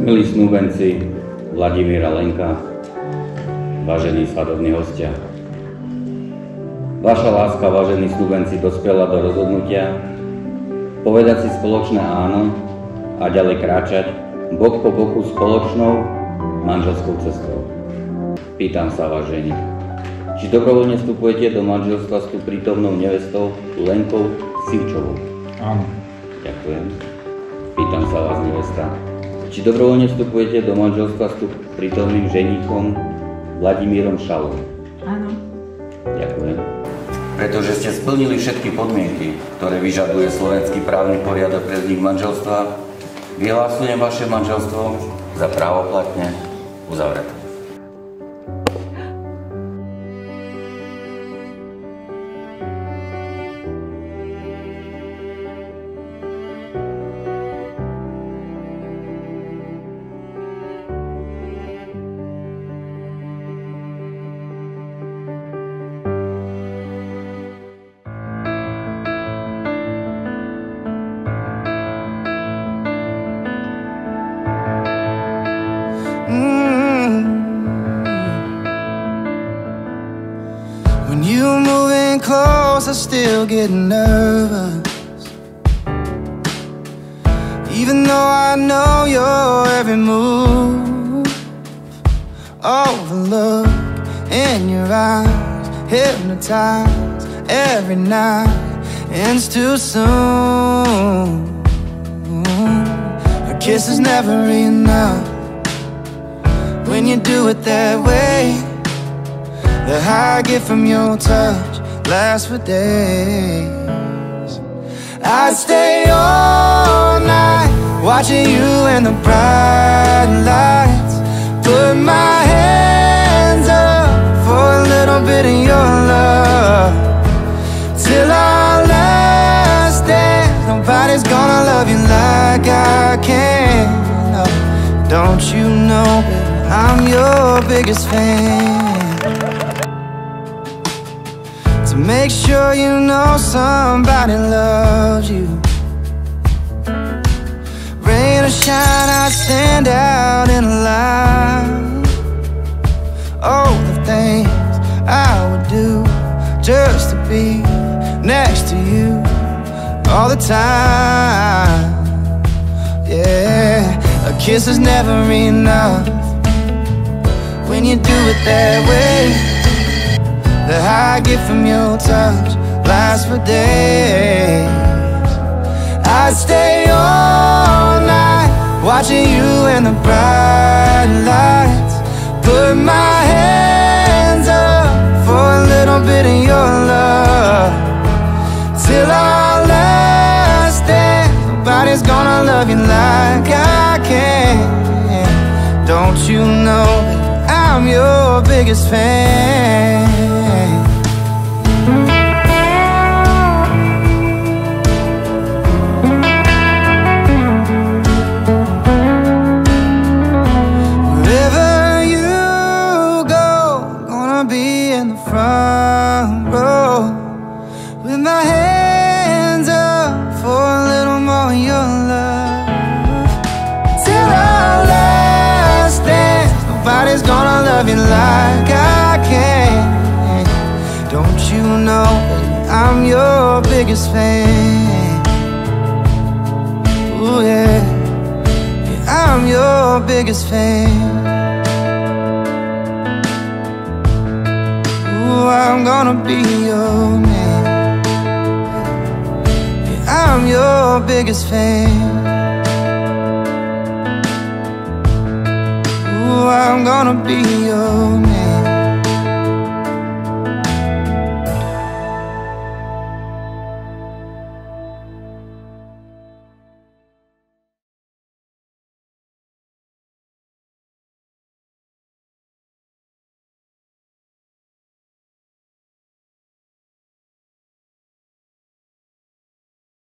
Milí snúbenci, Vladimír a Lenka, vážení svadobní hostia. Vaša láska, vážení snúbenci, dospela do rozhodnutia povedať si spoločné áno a ďalej kráčať bok po boku spoločnou manželskou cestou. Pýtam sa vás, ženi, či dobrovoľne vstupujete do manželstva s tú prítomnou nevestou Lenkou Sivčovou? Áno. Ďakujem. Pýtam sa vás, nevesta, či dobrovoľne vstupujete do manželstva s tu prítomným ženíkom Vladimírom Šalom? Áno. Ďakujem. Pretože ste splnili všetky podmienky, ktoré vyžaduje slovenský právny poriadok pre vznik manželstva, vyhlasujem vaše manželstvo za právoplatne uzavreté. When you moving close, I still get nervous, even though I know your every move. Oh, the look in your eyes, hypnotized every night, ends too soon. A kiss is never enough when you do it that way. The high I get from your touch lasts for days. I'd stay all night watching you in the bright lights, put my hands up for a little bit of your love, till our last dance. Nobody's gonna love you like I can. No, don't you know, baby, I'm your biggest fan. To make sure you know somebody loves you, rain or shine, I'd stand out in a line. Oh, the things I would do just to be next to you all the time. Yeah, a kiss is never enough when you do it that way. The high I get from your touch lasts for days. I'd stay all night watching you in the bright lights, put my hands up for a little bit of your love, till our last dance. Nobody's gonna love you like I can. Don't you know that I'm your biggest fan? Front row with my hands up for a little more of your love, till our last dance. Nobody's gonna love you like I can. Don't you know, baby, I'm your biggest fan. Ooh, yeah, I'm your biggest fan. I'm gonna be your man. Yeah, I'm your biggest fan. Ooh, I'm gonna be your man.